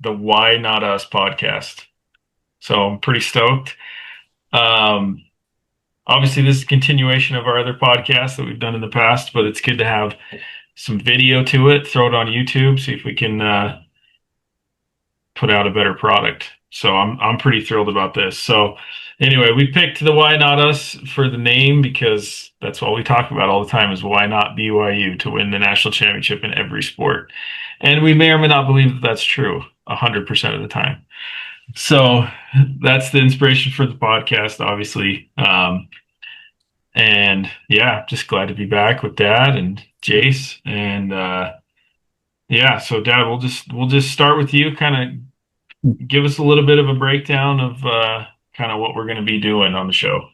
the Why Not Us podcast. So I'm pretty stoked. Um, Obviously, this is a continuation of our other podcasts that we've done in the past, but it's good to have some video to it, throw it on YouTube, see if we can put out a better product. So I'm pretty thrilled about this. So anyway, we picked the Why Not Us for the name because that's what we talk about all the time is why not BYU to win the national championship in every sport. And we may or may not believe that that's true 100% of the time. So that's the inspiration for the podcast, obviously. And yeah, just glad to be back with Dad and Jace. And yeah, so Dad, we'll just start with you. Kind of give us a little bit of a breakdown of kind of what we're going to be doing on the show.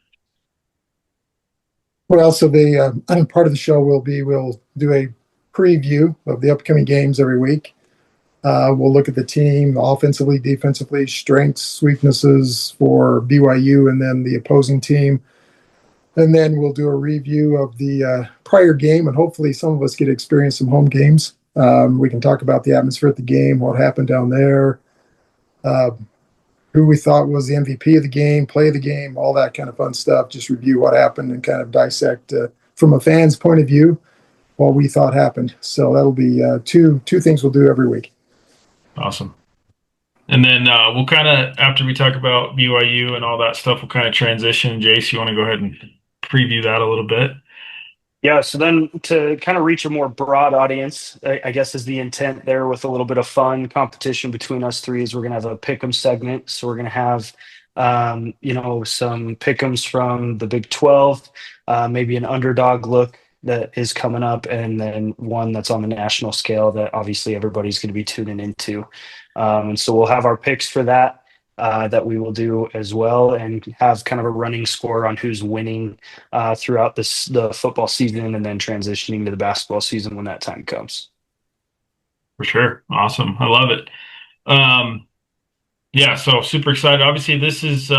Well, so the part of the show will be we'll do a preview of the upcoming games every week. We'll look at the team offensively, defensively, strengths, weaknesses for BYU and then the opposing team. And then we'll do a review of the prior game, and hopefully some of us get to experience some home games. We can talk about the atmosphere at the game, what happened down there, who we thought was the MVP of the game, play of the game, all that kind of fun stuff. Just review what happened and kind of dissect from a fan's point of view what we thought happened. So that'll be two things we'll do every week. Awesome. And then we'll kind of, after we talk about BYU and all that stuff, we'll kind of transition. Jace, you want to go ahead and preview that a little bit? Yeah, so then to kind of reach a more broad audience, I guess is the intent there with a little bit of fun competition between us three is we're going to have a pick 'em segment. So we're going to have, some pick 'ems from the Big 12, maybe an underdog look that is coming up, and then one that's on the national scale that obviously everybody's going to be tuning into. And so we'll have our picks for that. That we will do as well, and have kind of a running score on who's winning throughout the football season, and then transitioning to the basketball season when that time comes. For sure. Awesome. I love it. Yeah, so super excited. Obviously, this is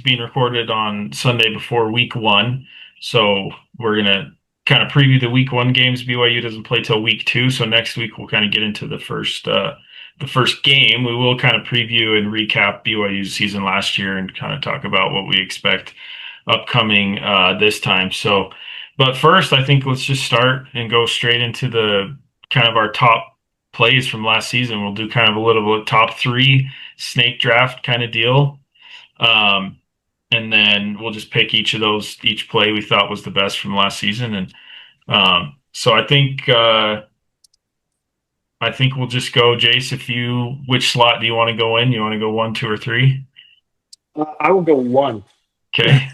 being recorded on Sunday before week 1. So we're gonna kind of preview the week 1 games. BYU doesn't play till week 2, so next week we'll kind of get into the first game. We will kind of preview and recap BYU's season last year and kind of talk about what we expect upcoming this time. So, but first, I think let's just start and go straight into the kind of our top plays from last season. We'll do kind of a little bit top 3 snake draft kind of deal. And then we'll just pick each play we thought was the best from last season. And so I think we'll just go, Jace, which slot do you want to go in? You want to go 1, 2, or 3? I will go 1. Okay.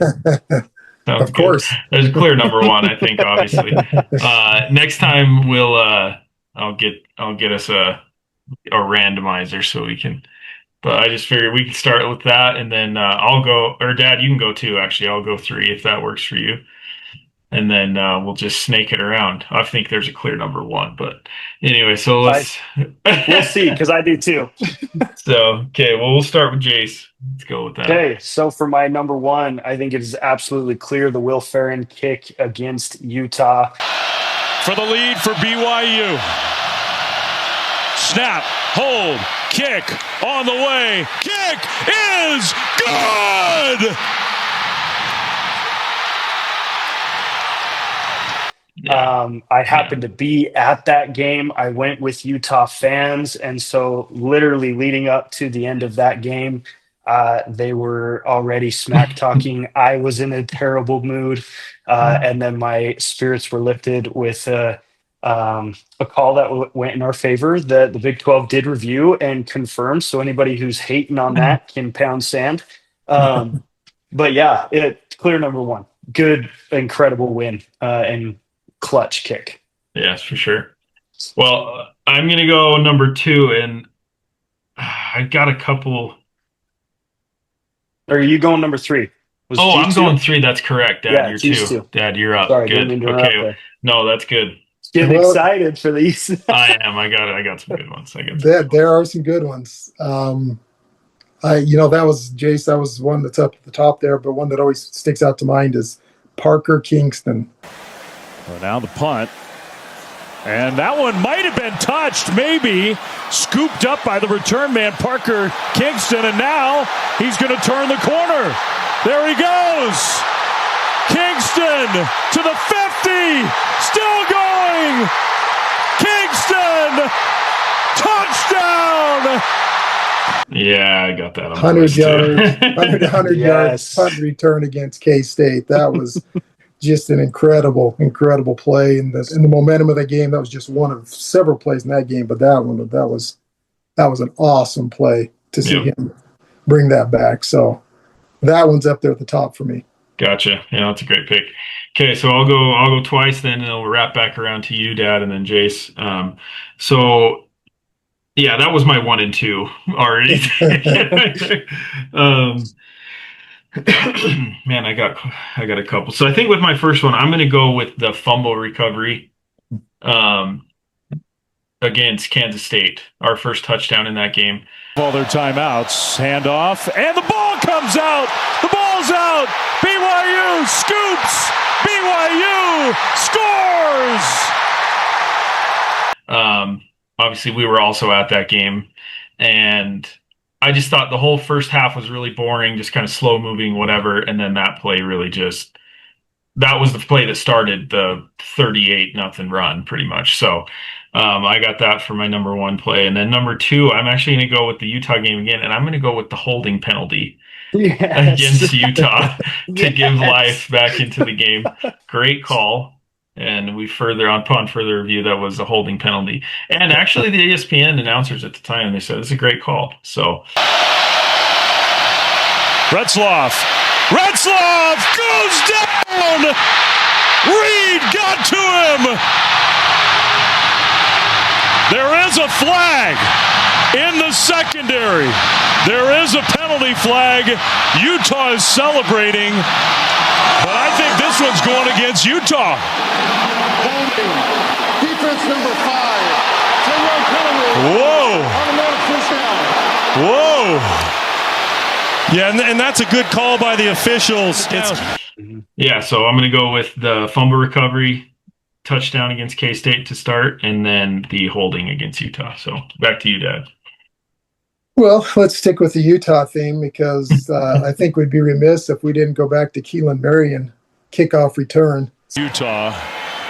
Of course. There's a clear number 1, I think, obviously. Next time I'll get us a randomizer so we can, but I just figured we can start with that, and then I'll go, or Dad, you can go 2, actually. I'll go 3 if that works for you. And then we'll just snake it around. I think there's a clear number 1, but anyway, so let's. We'll see, because I do too. So, okay, well, we'll start with Jace. Let's go with that. Okay, so for my number 1, I think it is absolutely clear the Will Ferrin kick against Utah. For the lead for BYU. Snap, hold, kick, on the way. Kick is good! I happened to be at that game. I went with Utah fans, and so literally leading up to the end of that game, they were already smack talking. I was in a terrible mood, and then my spirits were lifted with a call that went in our favor that the Big 12 did review and confirm. So anybody who's hating on that can pound sand. But yeah, clear number 1. Good, incredible win and clutch kick. Yes, for sure. Well, I'm going to go number 2, and I got a couple. Or are you going number 3? I'm going 3. That's correct. Dad, Yeah, you're G's 2. 2. Dad, you're up. Sorry, Good. didn't mean to interrupt Okay. there. No, that's good. Getting excited for these. I am. I got some good ones. There are some good ones. That was Jace. That was one that's up at the top there, but one that always sticks out to mind is Parker Kingston. Well, now the punt. And that one might have been touched, maybe. Scooped up by the return man, Parker Kingston. And now he's going to turn the corner. There he goes. Kingston to the 50. Still going. Kingston. Touchdown. Yeah, I got that on 100 yards, 100 Yes. yards punt return against K-State. That was just an incredible play. And the momentum of the game, that was just one of several plays in that game. But that was an awesome play to see him bring that back. So that one's up there at the top for me. Gotcha. Yeah, that's a great pick. Okay, so I'll go twice then, and I'll wrap back around to you, Dad, and then Jace. So yeah, that was my 1 and 2 already. Man, I got a couple. So I think with my first one, I'm going to go with the fumble recovery against Kansas State, our first touchdown in that game. All their timeouts, handoff, and the ball comes out. The ball's out. BYU scoops. BYU scores. Obviously, we were also at that game, and I just thought the whole first half was really boring, just kind of slow moving, whatever. And then that play really that was the play that started the 38-0 run pretty much. So I got that for my number 1 play. And then number 2, I'm actually going to go with the Utah game again, and I'm going to go with the holding penalty against Utah to give life back into the game. Great call. And upon further review, that was a holding penalty. And actually, the ESPN announcers at the time, they said it's a great call. So Retzloff goes down. Reed got to him. There is a flag in the secondary. There is a penalty flag. Utah is celebrating, but I think this one's going against Utah. Holding. Defense number 5. 10-yard penalty. Whoa. Automatic first down. Whoa. Yeah, and that's a good call by the officials. Yeah, so I'm going to go with the fumble recovery touchdown against K-State to start, and then the holding against Utah. So back to you, Dad. Well, let's stick with the Utah theme because I think we'd be remiss if we didn't go back to Keelan Marion kickoff return. Utah,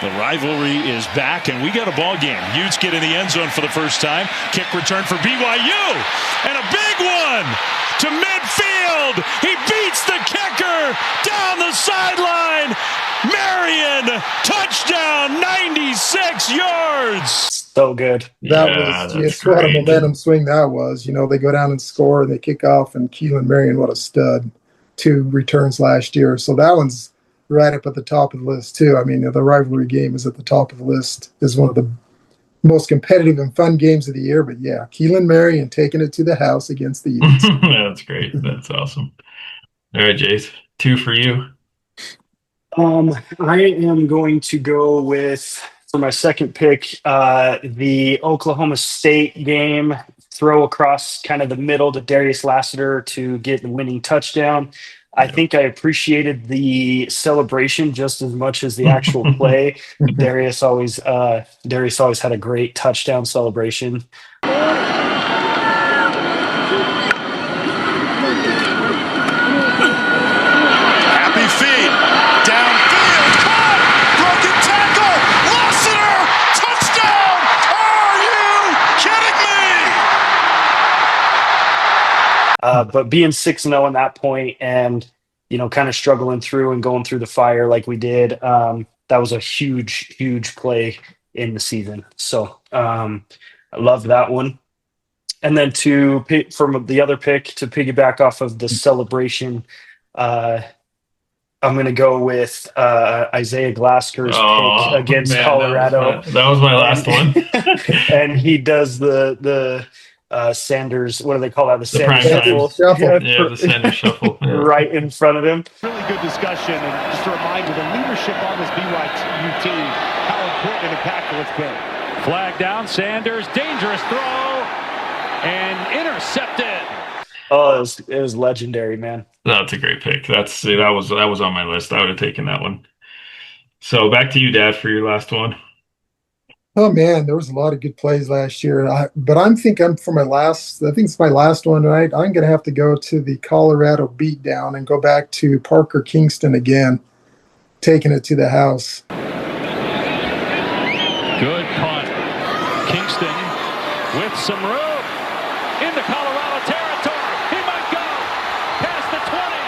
the rivalry is back, and we got a ball game. Utes get in the end zone for the first time. Kick return for BYU, and a big one to midfield. He beats the kicker down the sideline. Marion, touchdown, 96 yards. So good. That was just what a momentum swing that was. You know, they go down and score, and they kick off, and Keelan Marion, what a stud. 2 returns last year. So that one's right up at the top of the list, too. I mean, the rivalry game is at the top of the list. Is one of the most competitive and fun games of the year. But yeah, Keelan Marion taking it to the house against the Utes. That's great. That's awesome. All right, Jace, 2 for you. I am going to go with, for my second pick, the Oklahoma State game, throw across kind of the middle to Darius Lassiter to get the winning touchdown. I think I appreciated the celebration just as much as the actual play. Darius always had a great touchdown celebration. Happy feet, downfield, caught, broken tackle, Lassiter, touchdown! Are you kidding me? But being 6-0 in that point and, you know, kind of struggling through and going through the fire like we did, that was a huge, huge play in the season. So I love that one. And then to pick from the other pick to piggyback off of the celebration, I'm going to go with Isaiah Glasker's pick against Colorado. That was my last one. And he does the Sanders, what do they call that? The Sanders Shuffle. Yeah, the Sanders shuffle. Yeah. right in front of him. Really good discussion, and just a reminder, the leadership on this BYU team, how important and impactful it's been. Flag down, Sanders, dangerous throw, and intercepted. Oh, it was legendary, man. That's a great pick. That was on my list. I would have taken that one. So back to you, Dad, for your last one. Oh man, there was a lot of good plays last year. But I'm think I'm for my last. I think it's my last one, right? I'm going to have to go to the Colorado beatdown and go back to Parker Kingston again, taking it to the house. Good punt. Kingston with some room into Colorado territory. He might go past the 20.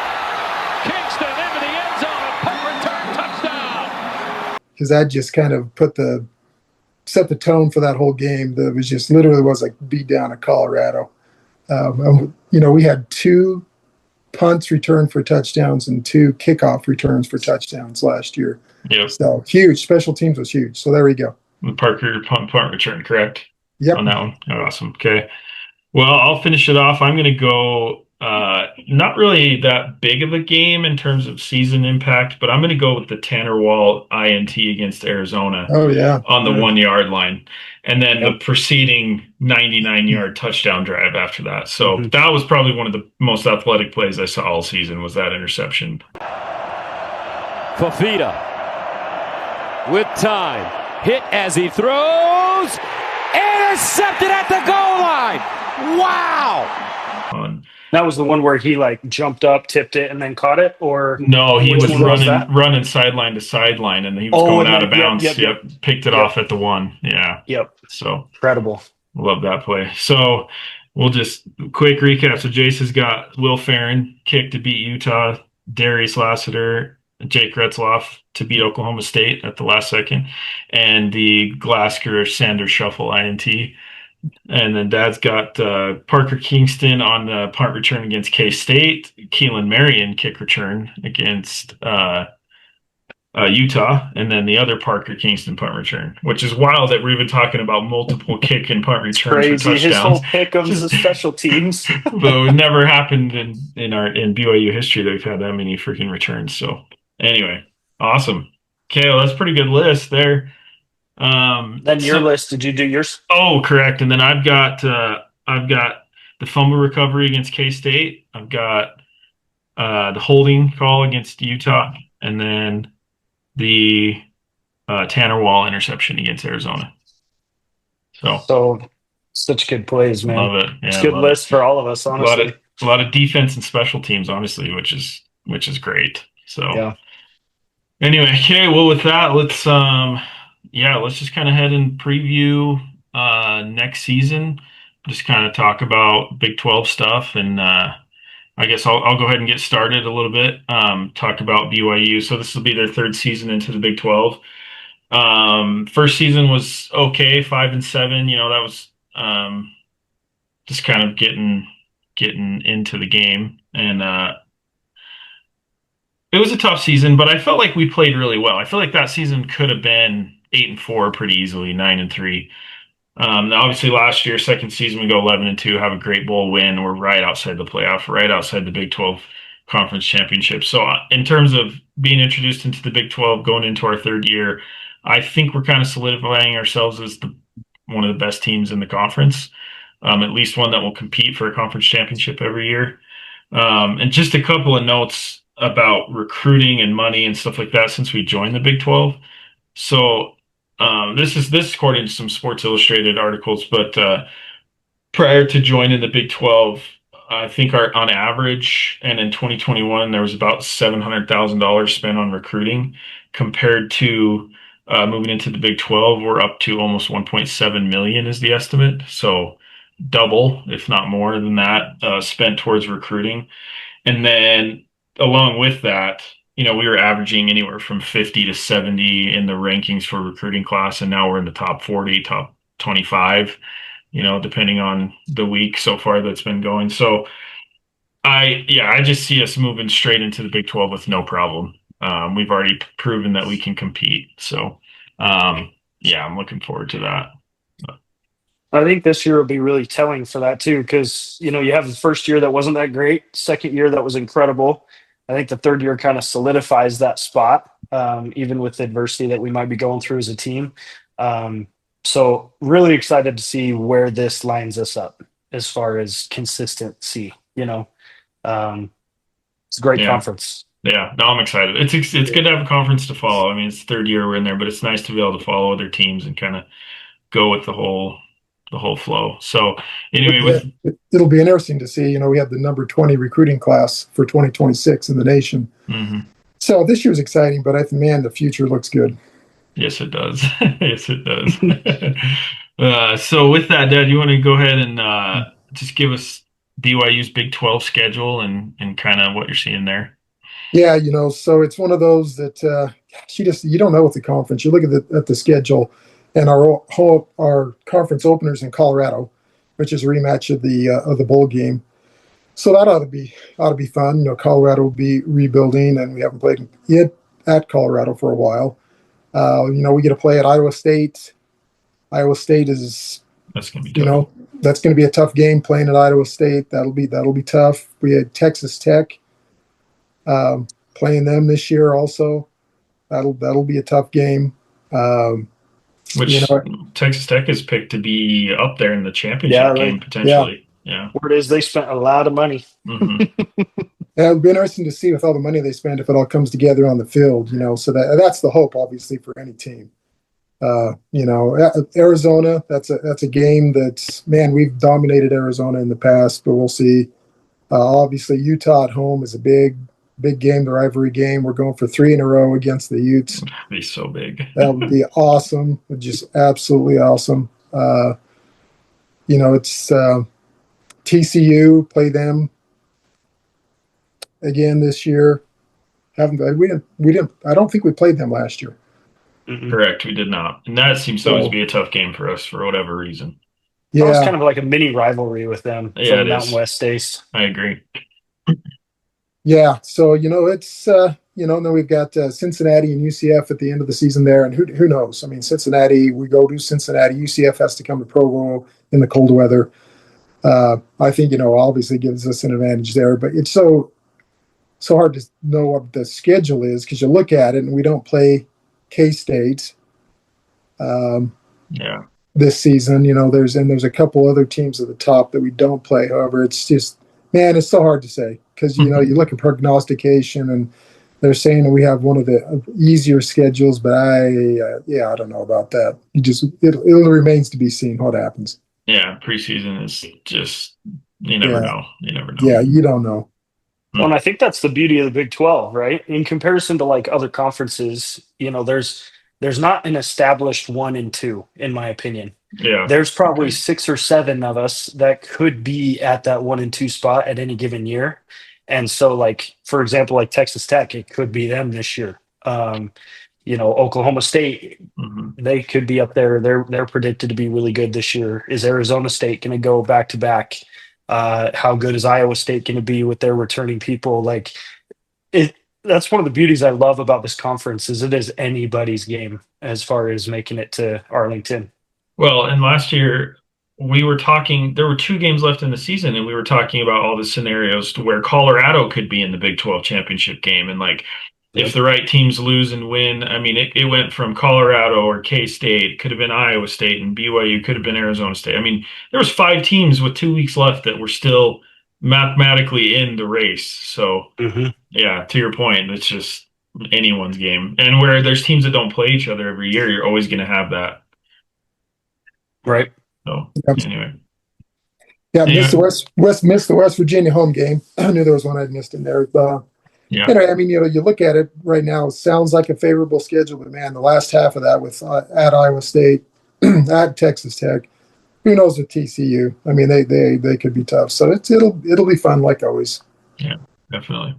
Kingston into the end zone. A punt return touchdown. Because that just kind of set the tone for that whole game. That was just literally was like beat down at Colorado. We had 2 punts returned for touchdowns and 2 kickoff returns for touchdowns last year. Yep. So huge. Special teams was huge. So there we go. The Parker punt return, correct? Yep. On that one. Oh, awesome. Okay. Well, I'll finish it off. I'm going to go not really that big of a game in terms of season impact, but I'm going to go with the Tanner Wall INT against Arizona Oh yeah. on the 1 yard line. And then the preceding 99-yard touchdown drive after that. So that was probably one of the most athletic plays I saw all season was that interception. Fafita with time. Hit as he throws. Intercepted at the goal line. Wow. That was the one where he like jumped up, tipped it, and then caught it? Or no, he was running running sideline to sideline, and he was going out of bounds. Yep. Picked it off at the 1. Yeah. Yep. So incredible. Love that play. So we'll just quick recap. So Jace has got Will Farron kick to beat Utah, Darius Lassiter, Jake Retzloff to beat Oklahoma State at the last second, and the Glasker Sanders Shuffle INT. And then Dad's got Parker Kingston on the punt return against K-State, Keelan Marion kick return against Utah, and then the other Parker Kingston punt return, which is wild that we're even talking about multiple kick and punt returns for touchdowns. His whole pick of the special teams. But it never happened in BYU history that we've had that many freaking returns. So anyway, awesome. Okay, well, that's a pretty good list there. Then your list, did you do yours? Oh, correct. And then I've got the fumble recovery against K-State. I've got the holding call against Utah, and then the Tanner Wall interception against Arizona. So such good plays, man. Love it. Yeah, it's a good list for all of us, honestly. A lot of defense and special teams, honestly, which is great. So yeah. Anyway, okay. Well, with that, let's just kind of head and preview next season. Just kind of talk about Big 12 stuff, and I guess I'll go ahead and get started a little bit. Talk about BYU. So this will be their 3rd season into the Big 12. First season was okay, 5-7. That was just kind of getting into the game, and it was a tough season. But I felt like we played really well. I feel like that season could have been 8-4 pretty easily, 9-3. Obviously, last year, second season, we go 11-2, have a great bowl win. We're right outside the playoff, right outside the Big 12 conference championship. So in terms of being introduced into the Big 12, going into our 3rd year, I think we're kind of solidifying ourselves as one of the best teams in the conference, at least one that will compete for a conference championship every year. And just a couple of notes about recruiting and money and stuff like that since we joined the Big 12. So this is according to some Sports Illustrated articles, but prior to joining the Big 12, I think on average, and in 2021, there was about $700,000 spent on recruiting compared to moving into the Big 12. We're up to almost 1.7 million is the estimate. So double, if not more than that, spent towards recruiting. And then along with that, we were averaging anywhere from 50 to 70 in the rankings for recruiting class, and now we're in the top 40, top 25, depending on the week so far that's been going. So I just see us moving straight into the Big 12 with no problem. We've already proven that we can compete. So I'm looking forward to that. I think this year will be really telling for that too, because you have the first year that wasn't that great, second year that was incredible. I think the 3rd year kind of solidifies that spot, even with the adversity that we might be going through as a team. So really excited to see where this lines us up as far as consistency. It's a great conference. Yeah, no, I'm excited. It's good to have a conference to follow. I mean, it's the third year we're in there, but it's nice to be able to follow other teams and kind of go with the whole flow. So anyway, Yeah, with it'll be interesting to see. We have the number 20 recruiting class for 2026 in the nation. mhm. So this year's exciting, but I think, man, the future looks good. Yes, it does. Yes, it does. So with that, Dad, you want to go ahead and just give us BYU's Big 12 schedule and kind of what you're seeing there? Yeah, so it's one of those that you don't know with the conference. You look at the schedule, and our conference openers in Colorado, which is a rematch of the bowl game. So that ought to be fun. Colorado will be rebuilding, and we haven't played yet at Colorado for a while. We get to play at Iowa State. Iowa State is, That's gonna be you tough. know, that's going to be a tough game playing at Iowa State. That'll be tough. We had Texas Tech playing them this year also. That'll be a tough game. You Which know, Texas Tech is picked to be up there in the Yeah, championship game yeah, potentially. Yeah. word is they spent a lot of money. Hmm. yeah, it'll be interesting to see with all the money they spend if it all comes together on the field. So that's the hope, obviously, for any team. Arizona, that's a game that's, man, we've dominated Arizona in the past, but we'll see. Obviously, Utah at home is a big game, the rivalry game. We're going for 3 in a row against the Utes. Be so big. That would be awesome, just absolutely awesome. It's TCU, play them again this year. Haven't we didn't I don't think we played them last year. Mm-mm. Correct, we did not. And that seems to always So be a tough game for us for whatever reason. It's almost yeah, kind of like a mini rivalry with them Yeah, from the it Mountain is. West states. I agree. yeah. So it's then we've got Cincinnati and UCF at the end of the season there, and who knows? I mean, Cincinnati, we go to Cincinnati. UCF has to come to Provo in the cold weather. I think obviously gives us an advantage there, but it's so hard to know what the schedule is because you look at it and we don't play K-State Yeah. this season. There's a couple other teams at the top that we don't play. However, it's just, man, it's so hard to say because you look at prognostication and they're saying that we have one of the easier schedules, but I don't know about that. It remains to be seen what happens. Yeah, preseason is just you never Yeah, know. You never know. yeah, you don't know. Well, and I think that's the beauty of the Big 12, right? In comparison to like other conferences, there's not an established 1 and 2, in my opinion. Yeah. There's probably Agreed. 6 or 7 of us that could be at that 1 and 2 spot at any given year. And so, like, for example, like Texas Tech, it could be them this year. Oklahoma State, Mhm. they could be up there. They're predicted to be really good this year. Is Arizona State going to go back to back? How good is Iowa State going to be with their returning people? Like, that's one of the beauties I love about this conference is it is anybody's game as far as making it to Arlington. Well, and last year we were talking, there were 2 games left in the season, and we were talking about all the scenarios to where Colorado could be in the Big 12 championship game. And like, if Yep. the right teams lose and win, I mean, it went from Colorado or K-State, could have been Iowa State, and BYU could have been Arizona State. I mean, there was 5 teams with 2 weeks left that were still mathematically in the race. So Mm-hmm. yeah, to your point, it's just anyone's game. And where there's teams that don't play each other every year, you're always going to have that. Right. So anyway, Yeah, yeah, missed the West Virginia home game. I knew there was one I'd missed in there. yeah, I mean, you look at it right now, it sounds like a favorable schedule, but man, the last half of that with at Iowa State, at Texas Tech, who knows with TCU? I mean, they could be tough. So it'll be fun like always. yeah, definitely.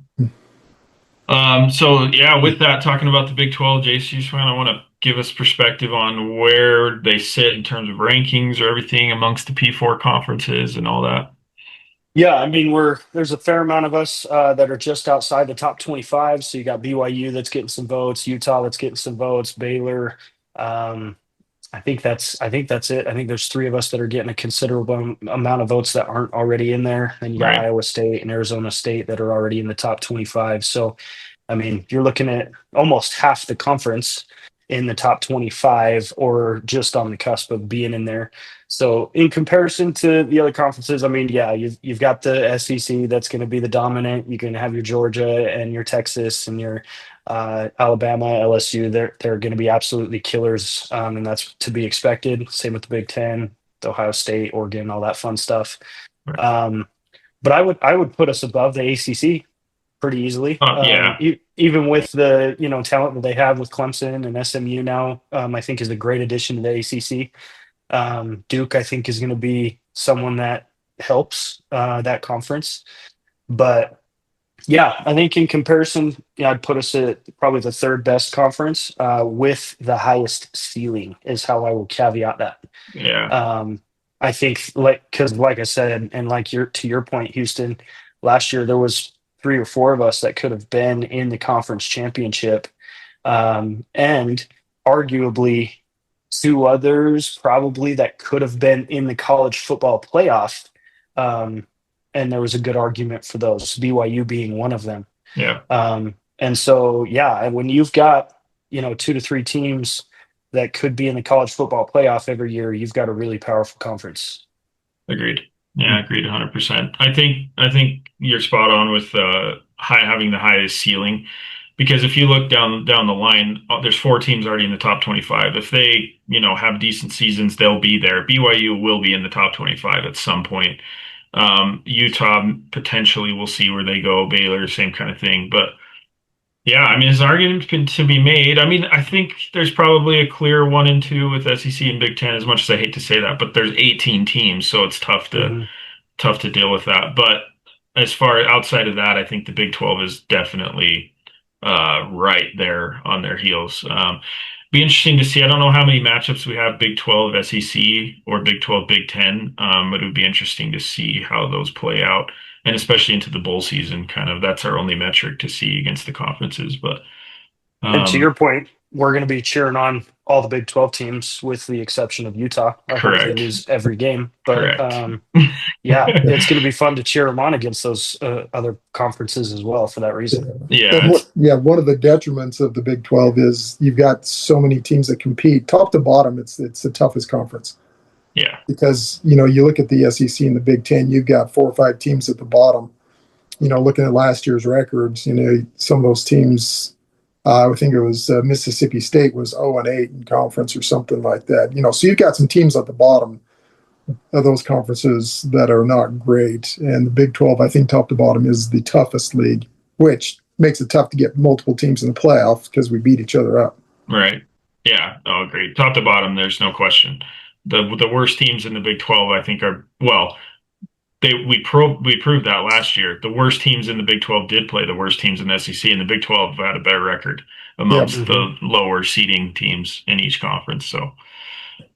So yeah, with that, talking about the Big 12, Jace, you just want to give us perspective on where they sit in terms of rankings or everything amongst the P4 conferences and all that. Yeah, I mean, there's a fair amount of us that are just outside the top 25. So you got BYU that's getting some votes, Utah that's getting some votes, Baylor. I think that's it. I think there's 3 of us that are getting a considerable amount of votes that aren't already in there. Then you got Right. Iowa State and Arizona State that are already in the top 25. So, I mean, you're looking at almost half the conference in the top 25 or just on the cusp of being in there. So in comparison to the other conferences, I mean, yeah, you've got the SEC that's going to be the dominant. You can have your Georgia and your Texas and your Alabama, LSU. They're going to be absolutely killers, and that's to be expected. Same with the Big Ten, the Ohio State, Oregon, all that fun stuff. Right. But I would put us above the ACC pretty easily. Yeah. Even with the talent that they have with Clemson and SMU now, I think is a great addition to the ACC. Duke, I think, is going to be someone that helps that conference. But yeah, I think in comparison, I'd put us at probably the third best conference with the highest ceiling is how I will caveat that. Yeah. I think because like I said, and like to your point, Houston, last year there was 3 or 4 of us that could have been in the conference championship, and arguably 2 others probably that could have been in the college football playoff. And there was a good argument for those, BYU being one of them. Yeah. And so, yeah, when you've got 2 to 3 teams that could be in the college football playoff every year, you've got a really powerful conference. Agreed. Yeah, agreed 100%. I think you're spot on with having the highest ceiling, because if you look down the line, there's 4 teams already in the top 25. If they, have decent seasons, they'll be there. BYU will be in the top 25 at some point. Utah potentially, we'll see where they go. Baylor, same kind of thing. But yeah, I mean, there's argument to be made. I mean, I think there's probably a clear 1 and 2 with SEC and Big Ten, as much as I hate to say that, but there's 18 teams, so it's tough to deal with that. But as far outside of that, I think the Big 12 is definitely right there on their heels. Be interesting to see. I don't know how many matchups we have Big 12 SEC or Big 12 Big 10, but it would be interesting to see how those play out, and especially into the bowl season. Kind of that's our only metric to see against the conferences. But and to your point, we're going to be cheering on all the Big 12 teams with the exception of Utah. I hope they lose every game. But yeah, it's going to be fun to cheer them on against those other conferences as well for that reason. Yeah. One of the detriments of the Big 12 is you've got so many teams that compete. Top to bottom, it's the toughest conference. Yeah. Because, you look at the SEC and the Big 10, you've got 4 or 5 teams at the bottom. Looking at last year's records, some of those teams, I think it was Mississippi State was 0-8 in conference or something like that. So you've got some teams at the bottom of those conferences that are not great. And the Big 12, I think top to bottom is the toughest league, which makes it tough to get multiple teams in the playoffs because we beat each other up. Right. Yeah. Oh, great. Top to bottom, there's no question. The worst teams in the Big 12, I think, are, well, we proved that last year. The worst teams in the Big 12 did play the worst teams in the SEC, and the Big 12 had a better record amongst the lower seeding teams in each conference. So,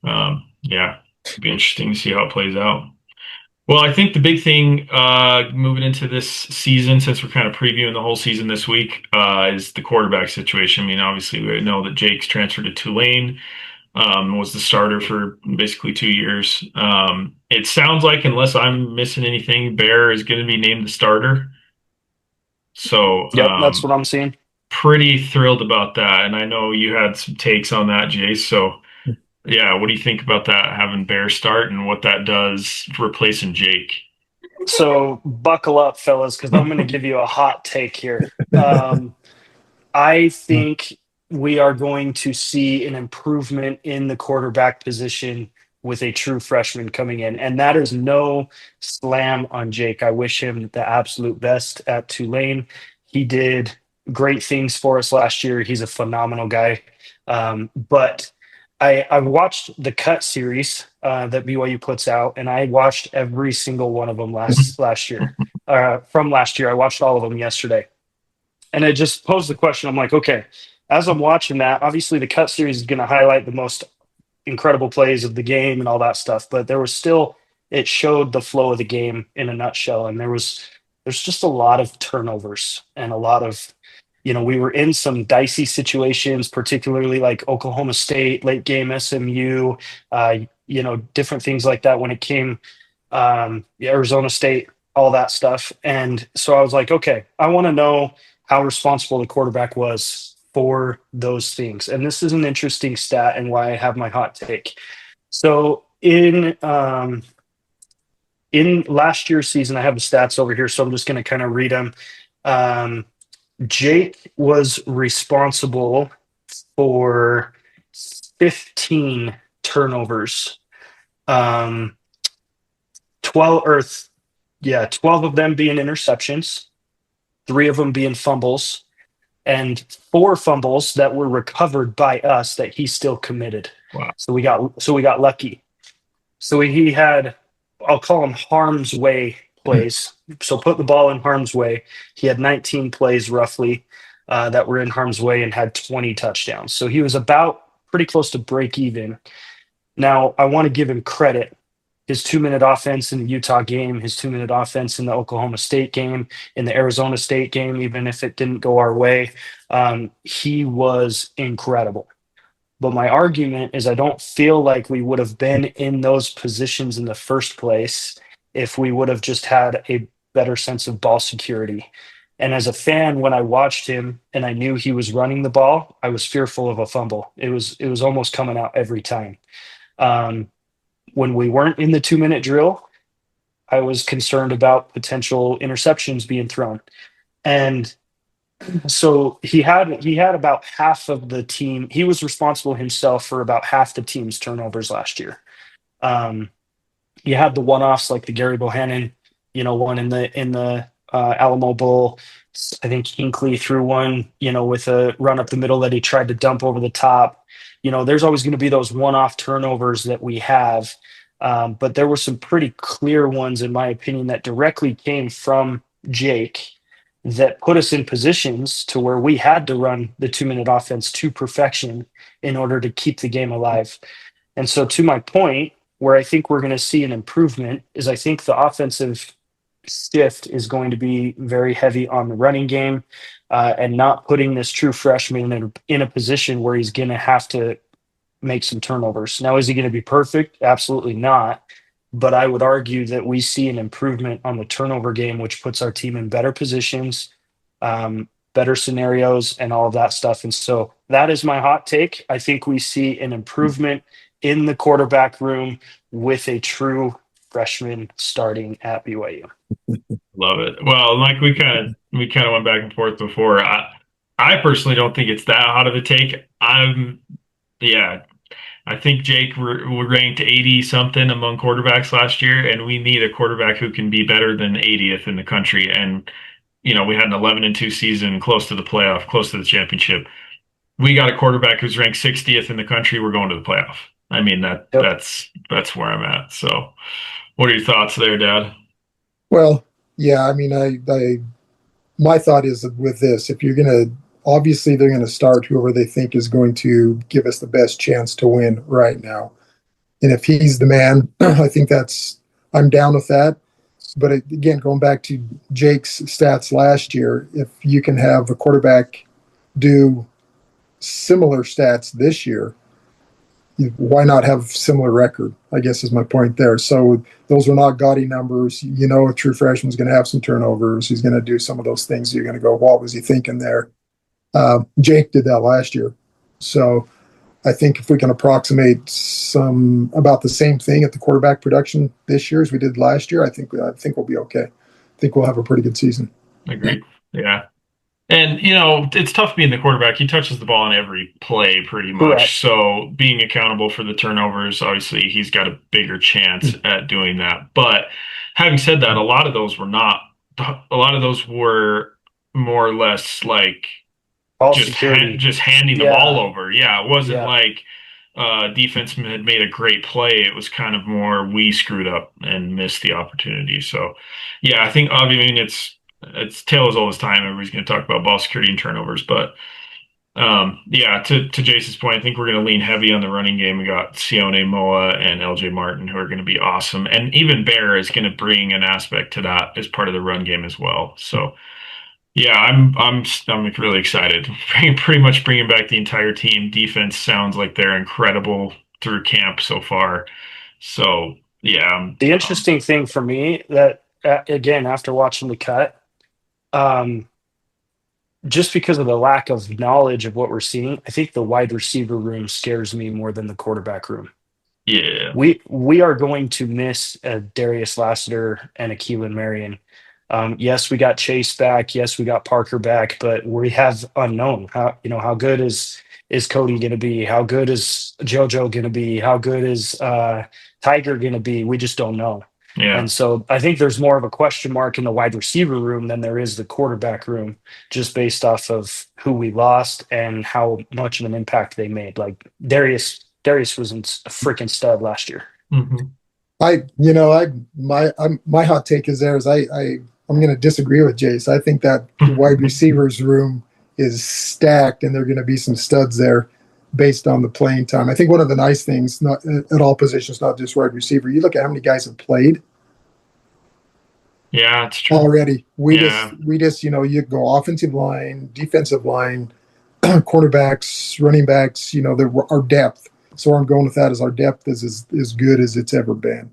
yeah, it'd be interesting to see how it plays out. Well, I think the big thing moving into this season, since we're kind of previewing the whole season this week, is the quarterback situation. I mean, obviously, we know that Jake's transferred to Tulane. Was the starter for basically 2 years. It sounds like, unless I'm missing anything, Bear is going to be named the starter. So yep, that's what I'm seeing. Pretty thrilled about that. And I know you had some takes on that, Jace. So yeah, what do you think about that, having Bear start and what that does for replacing Jake? So buckle up, fellas, because I'm going to give you a hot take here. I think we are going to see an improvement in the quarterback position with a true freshman coming in. And that is no slam on Jake. I wish him the absolute best at Tulane. He did great things for us last year. He's a phenomenal guy. But I watched the cut series that BYU puts out, and I watched every single one of them last year. From last year, I watched all of them yesterday. And it just posed the question. I'm like, okay, as I'm watching that, obviously the cut series is going to highlight the most incredible plays of the game and all that stuff, but there was still, it showed the flow of the game in a nutshell. And there's just a lot of turnovers and a lot of, we were in some dicey situations, particularly like Oklahoma State, late game SMU, different things like that when it came, Arizona State, all that stuff. And so I was like, okay, I want to know how responsible the quarterback was for those things. And this is an interesting stat and why I have my hot take. So in last year's season, I have the stats over here, so I'm just going to kind of read them. Jake was responsible for 15 turnovers. 12 of them being interceptions, 3 of them being fumbles, and 4 fumbles that were recovered by us that he still committed. Wow. So we got lucky. So he had, I'll call them harm's way plays. So put the ball in harm's way. He had 19 plays roughly that were in harm's way and had 20 touchdowns. So he was about pretty close to break even. Now, I want to give him credit. His 2-minute offense in the Utah game, his 2-minute offense in the Oklahoma State game, in the Arizona State game, even if it didn't go our way, he was incredible. But my argument is I don't feel like we would have been in those positions in the first place if we would have just had a better sense of ball security. And as a fan, when I watched him and I knew he was running the ball, I was fearful of a fumble. It was almost coming out every time. When we weren't in the 2-minute drill, I was concerned about potential interceptions being thrown. And so he had about half of the team. He was responsible himself for about half the team's turnovers last year. You had the one-offs like the Gary Bohannon, one in the Alamo Bowl. I think Hinckley threw one, with a run up the middle that he tried to dump over the top. There's always going to be those one-off turnovers that we have. But there were some pretty clear ones, in my opinion, that directly came from Jake that put us in positions to where we had to run the 2-minute offense to perfection in order to keep the game alive. And so to my point, where I think we're going to see an improvement is I think the offensive shift is going to be very heavy on the running game and not putting this true freshman in a position where he's going to have to make some turnovers. Now, is he going to be perfect? Absolutely not. But I would argue that we see an improvement on the turnover game, which puts our team in better positions, better scenarios, and all of that stuff. And so that is my hot take. I think we see an improvement in the quarterback room with a true freshman starting at BYU. Love it. Well, like we kind of went back and forth before. I personally don't think it's that hot of a take. I think Jake ranked 80 something among quarterbacks last year, and we need a quarterback who can be better than 80th in the country. And we had an 11-2 season, close to the playoff, close to the championship. We got a quarterback who's ranked 60th in the country. We're going to the playoff. I mean that's where I'm at. So, what are your thoughts there, Dad? Well, yeah, I mean, my thought is with this, if you're going to, obviously they're going to start whoever they think is going to give us the best chance to win right now. And if he's the man, I think I'm down with that. But again, going back to Jake's stats last year, if you can have a quarterback do similar stats this year, why not have similar record, I guess is my point there. So those were not gaudy numbers. A true freshman's going to have some turnovers. He's going to do some of those things. You're going to go, what was he thinking there? Jake did that last year. So I think if we can approximate about the same thing at the quarterback production this year as we did last year, I think we'll be okay. I think we'll have a pretty good season. Agreed. Yeah. And, it's tough being the quarterback. He touches the ball on every play pretty much. Correct. So being accountable for the turnovers, obviously he's got a bigger chance at doing that. But having said that, a lot of those were more or less like just handing the ball over. Yeah. It wasn't like defense had made a great play. It was kind of more we screwed up and missed the opportunity. So, yeah, I think, it's tale as old as time. Everybody's going to talk about ball security and turnovers. But, to Jace's point, I think we're going to lean heavy on the running game. We got Sione Moa and LJ Martin, who are going to be awesome. And even Bear is going to bring an aspect to that as part of the run game as well. So, yeah, I'm really excited. Pretty much bringing back the entire team. Defense sounds like they're incredible through camp so far. So, yeah. The interesting thing for me that, again, after watching the cut, just because of the lack of knowledge of what we're seeing, I think the wide receiver room scares me more than the quarterback room. Yeah. We are going to miss Darius Lassiter and a Keelan Marion. Yes, we got Chase back. Yes, we got Parker back, but we have unknown. How good is Cody going to be? How good is JoJo going to be? How good is Tiger going to be? We just don't know. Yeah. And so I think there's more of a question mark in the wide receiver room than there is the quarterback room, just based off of who we lost and how much of an impact they made. Like Darius was a freaking stud last year. Mm-hmm. My hot take is I'm going to disagree with Jace. I think that the wide receivers room is stacked, and there are going to be some studs there based on the playing time. I think one of the nice things, not at all positions, not just wide receiver, you look at how many guys have played. Yeah, it's true. Already. We just you go offensive line, defensive line, cornerbacks, running backs, our depth. So where I'm going with that is our depth is as good as it's ever been.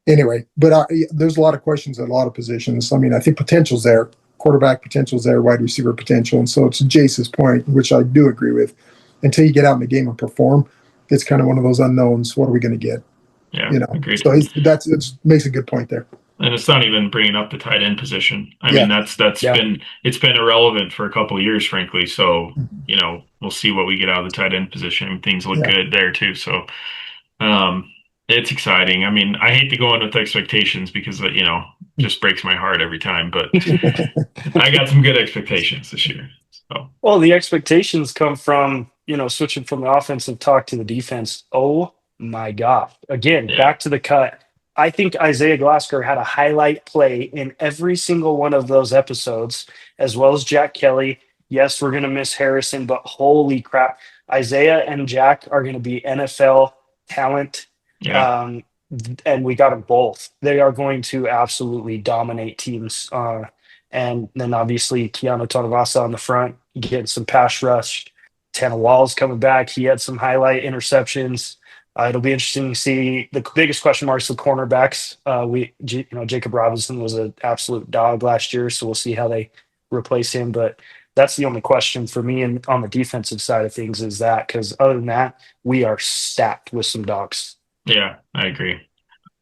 Anyway, but there's a lot of questions at a lot of positions. I mean, I think potential's there. Quarterback potential's there, wide receiver potential. And so to Jace's point, which I do agree with, until you get out in the game and perform, it's kind of one of those unknowns. What are we going to get? Yeah, agreed. So it makes a good point there. And it's not even bringing up the tight end position. I mean, that's been irrelevant for a couple of years, frankly. So, we'll see what we get out of the tight end position. I mean, things look good there too. So, it's exciting. I mean, I hate to go in with expectations because, just breaks my heart every time, but I got some good expectations this year. So. Well, the expectations come from, switching from the offensive talk to the defense. Oh my God. Again, back to the cut. I think Isaiah Glasgow had a highlight play in every single one of those episodes, as well as Jack Kelly. Yes, we're going to miss Harrison, but holy crap. Isaiah and Jack are going to be NFL talent. Yeah. And we got them both. They are going to absolutely dominate teams. And then obviously Keanu Tonavasa on the front, getting some pass rush. Tanner Wall's coming back. He had some highlight interceptions. It'll be interesting to see. The biggest question mark is the cornerbacks. Jacob Robinson was an absolute dog last year, so we'll see how they replace him. But that's the only question for me and on the defensive side of things is that, because other than that, we are stacked with some dogs. Yeah, I agree.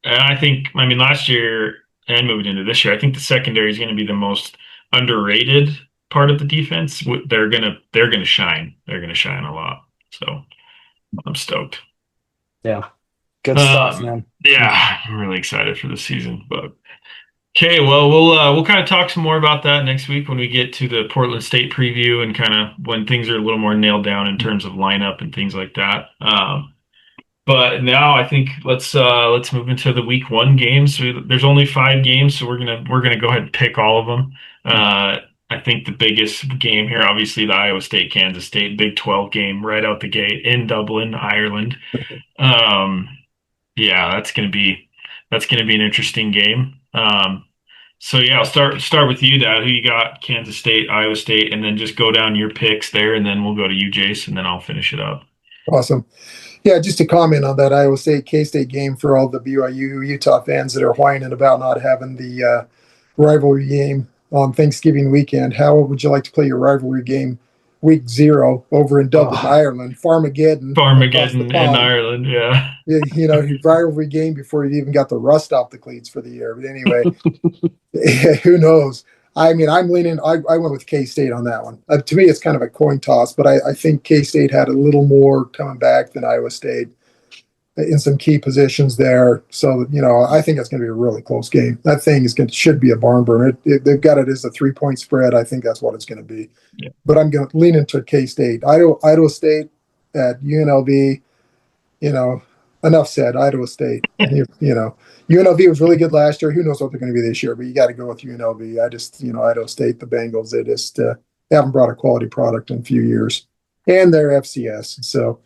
And I think, last year and moving into this year, I think the secondary is going to be the most underrated part of the defense. They're gonna shine. They're gonna shine a lot. So I'm stoked. Yeah, good stuff, man. Yeah, I'm really excited for the season. But okay, well, we'll kind of talk some more about that next week when we get to the Portland State preview and kind of when things are a little more nailed down in terms of lineup and things like that. But now I think let's move into the week 1 games. So there's only 5 games, so we're gonna go ahead and pick all of them. I think the biggest game here, obviously, the Iowa State Kansas State Big 12 game right out the gate in Dublin, Ireland. That's gonna be an interesting game. So yeah, I'll start with you, Dad. Who you got? Kansas State, Iowa State, and then just go down your picks there, and then we'll go to you, Jace, and then I'll finish it up. Awesome. Yeah, just to comment on that Iowa State K-State game for all the BYU Utah fans that are whining about not having the rivalry game on Thanksgiving weekend. How would you like to play your rivalry game week 0 over in Dublin, Ireland? Farmageddon in Ireland, yeah. Your rivalry game before you even got the rust off the cleats for the year. But anyway, who knows? I'm leaning. I went with K-State on that one. To me, it's kind of a coin toss, but I think K-State had a little more coming back than Iowa State in some key positions there. So, I think it's going to be a really close game. That thing should be a barn burner. They've got it as a 3-point spread. I think that's what it's going to be. Yeah. But I'm going to lean into K-State. Idaho State at UNLV, enough said. Idaho State. UNLV was really good last year. Who knows what they're going to be this year? But you got to go with UNLV. Idaho State, the Bengals, they haven't brought a quality product in a few years, and they're FCS. So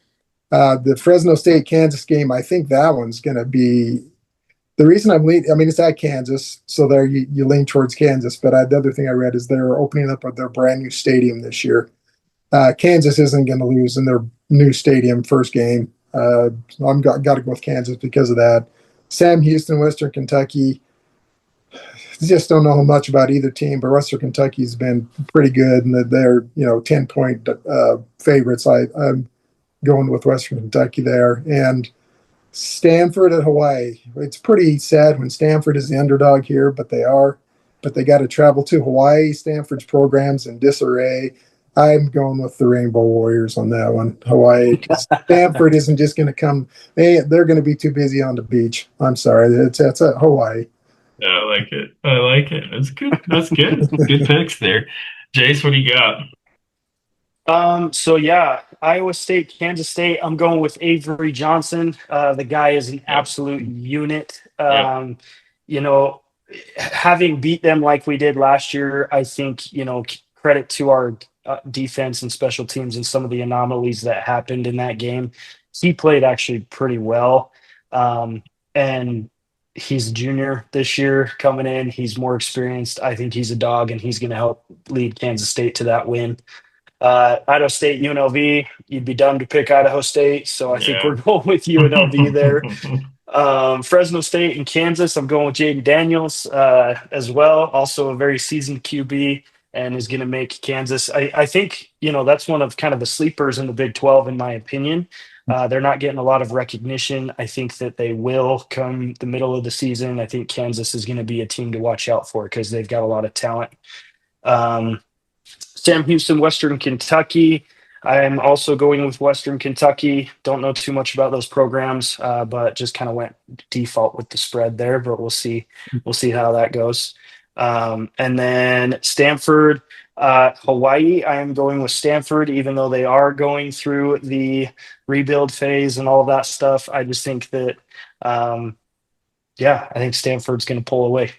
the Fresno State Kansas game, I think that one's going to be the reason I'm leaning. It's at Kansas, so there you lean towards Kansas. But the other thing I read is they're opening up their brand new stadium this year. Kansas isn't going to lose in their new stadium first game. I've got to go with Kansas because of that. Sam Houston, Western Kentucky. just don't know much about either team, but Western Kentucky's been pretty good, and they're 10-point favorites. I'm going with Western Kentucky there, and Stanford at Hawaii. It's pretty sad when Stanford is the underdog here, but they got to travel to Hawaii. Stanford's program's in disarray. I'm going with the Rainbow Warriors on that one. Hawaii. Stanford isn't just going to come. They're going to be too busy on the beach. I'm sorry. It's at Hawaii. Yeah, I like it. I like it. That's good. That's good. Good picks there. Jace, what do you got? So yeah, Iowa State, Kansas State. I'm going with Avery Johnson. The guy is an absolute unit. You know, having beat them like we did last year, I think, credit to our defense and special teams and some of the anomalies that happened in that game. He played actually pretty well. And he's a junior this year coming in. He's more experienced. I think he's a dog, and he's going to help lead Kansas State to that win. Idaho State, UNLV, you'd be dumb to pick Idaho State. So I think we're going with UNLV there. Fresno State and Kansas, I'm going with Jaden Daniels as well. Also a very seasoned QB, and is going to make Kansas. I think, that's one of kind of the sleepers in the Big 12, in my opinion. They're not getting a lot of recognition. I think that they will come the middle of the season. I think Kansas is going to be a team to watch out for because they've got a lot of talent. Sam Houston, Western Kentucky. I am also going with Western Kentucky. Don't know too much about those programs, but just kind of went default with the spread there. But we'll see. We'll see how that goes. And then Stanford, Hawaii. I am going with Stanford, even though they are going through the rebuild phase and all of that stuff. I just think that, I think Stanford's going to pull away.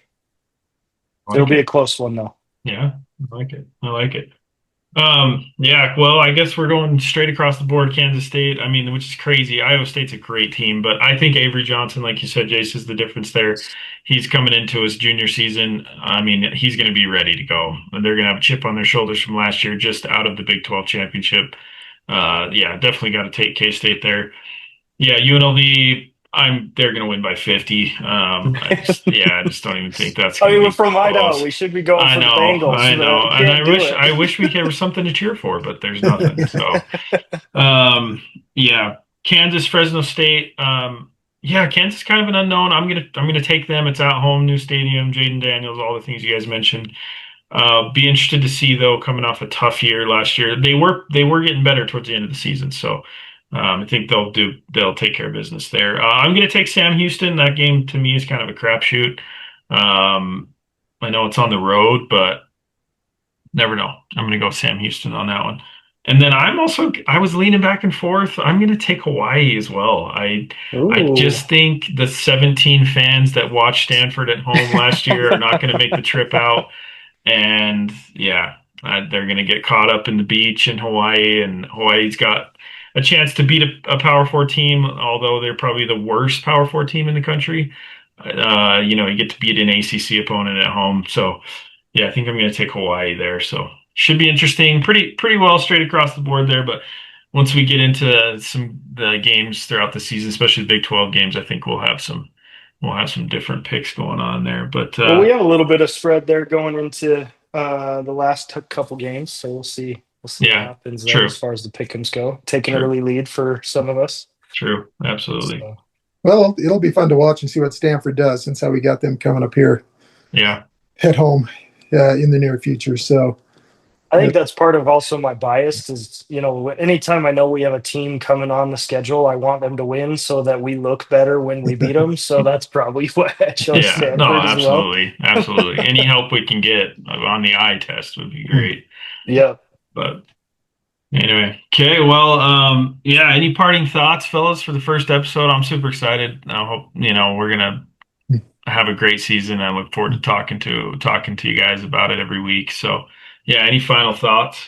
It'll be a close one, though. Yeah, I like it. I like it. Well, I guess we're going straight across the board, Kansas State. I mean, which is crazy. Iowa State's a great team, but I think Avery Johnson, like you said, Jace, is the difference there. He's coming into his junior season. I mean, he's going to be ready to go. They're going to have a chip on their shoulders from last year, just out of the Big 12 championship. Definitely got to take K-State there. Yeah, UNLV. They're going to win by 50. I just don't even think that's. We're from Idaho. We should be going for the Bengals. I know, and I wish we had something to cheer for, but there's nothing. So, Kansas, Fresno State. Kansas is kind of an unknown. I'm gonna take them. It's at home, new stadium, Jaden Daniels, all the things you guys mentioned. Be interested to see though, coming off a tough year last year. They were getting better towards the end of the season, so. I think they'll take care of business there. I'm going to take Sam Houston. That game to me is kind of a crapshoot. I know it's on the road, but never know. I'm going to go Sam Houston on that one. And then I was leaning back and forth. I'm going to take Hawaii as well. I just think the 17 fans that watched Stanford at home last year are not going to make the trip out. And they're going to get caught up in the beach in Hawaii, and Hawaii's got a chance to beat a Power 4 team, although they're probably the worst Power 4 team in the country. You get to beat an ACC opponent at home. So, I think I'm going to take Hawaii there. So, should be interesting. Pretty well straight across the board there. But once we get into the games throughout the season, especially the Big 12 games, I think we'll have some different picks going on there. But we have a little bit of spread there going into the last couple games, so we'll see. We'll see what happens there as far as the pick'ems go. Take an early lead for some of us. True, absolutely. So. Well, it'll be fun to watch and see what Stanford does, since how we got them coming up here. Yeah, at home in the near future. So I think that's part of also my bias is, anytime I know we have a team coming on the schedule, I want them to win so that we look better when we beat them. So that's probably what I chose Stanford as well. Absolutely. Any help we can get on the eye test would be great. Yeah. But anyway, okay. Well, any parting thoughts, fellas, for the first episode? I'm super excited. I hope, we're going to have a great season. I look forward to talking to you guys about it every week. So, any final thoughts?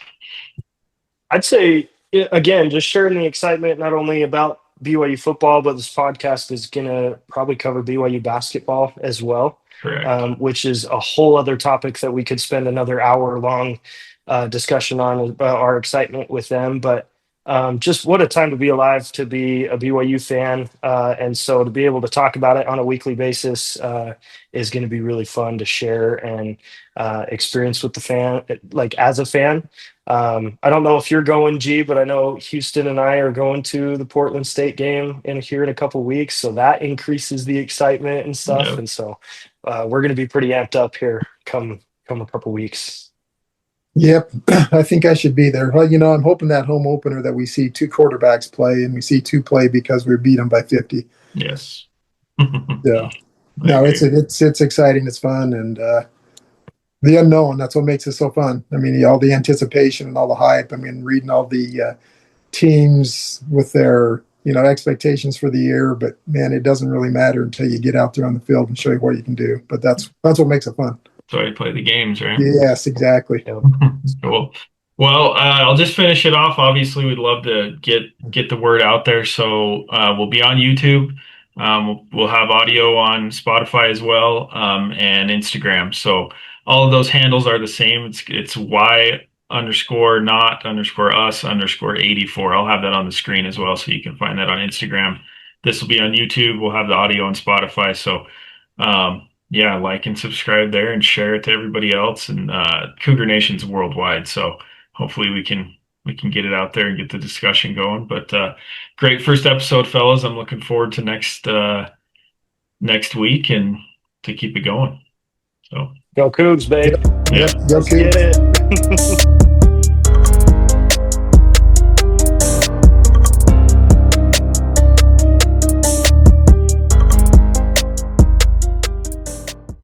I'd say, again, just sharing the excitement, not only about BYU football, but this podcast is going to probably cover BYU basketball as well. Correct. Which is a whole other topic that we could spend another hour long discussion on about our excitement with them. But just what a time to be alive, to be a BYU fan. And so to be able to talk about it on a weekly basis is going to be really fun to share and experience with the fan, like as a fan. I don't know if you're going, G, but I know Houston and I are going to the Portland State game here in a couple weeks. So that increases the excitement and stuff. Yep. And so we're going to be pretty amped up here come a couple weeks. Yep, I think I should be there. Well, I'm hoping that home opener that we see 2 quarterbacks play, and we see 2 play because we beat them by 50. Yes. Yeah. No, it's exciting. It's fun, and the unknown. That's what makes it so fun. I mean, all the anticipation and all the hype. I mean, reading all the teams with their expectations for the year, but man, it doesn't really matter until you get out there on the field and show you what you can do. But that's what makes it fun. That's why you play the games, right? Yes, exactly. Cool. Well, I'll just finish it off. Obviously, we'd love to get the word out there. So we'll be on YouTube. We'll have audio on Spotify as well, and Instagram. So all of those handles are the same. It's Y_not_us_84. I'll have that on the screen as well, so you can find that on Instagram. This will be on YouTube. We'll have the audio on Spotify. So yeah, like and subscribe there and share it to everybody else. And Cougar Nation's worldwide, so hopefully we can get it out there and get the discussion going. But great first episode, fellas. I'm looking forward to next week and to keep it going. So go Cougs, babe. Yeah. Go Cougs. Get it.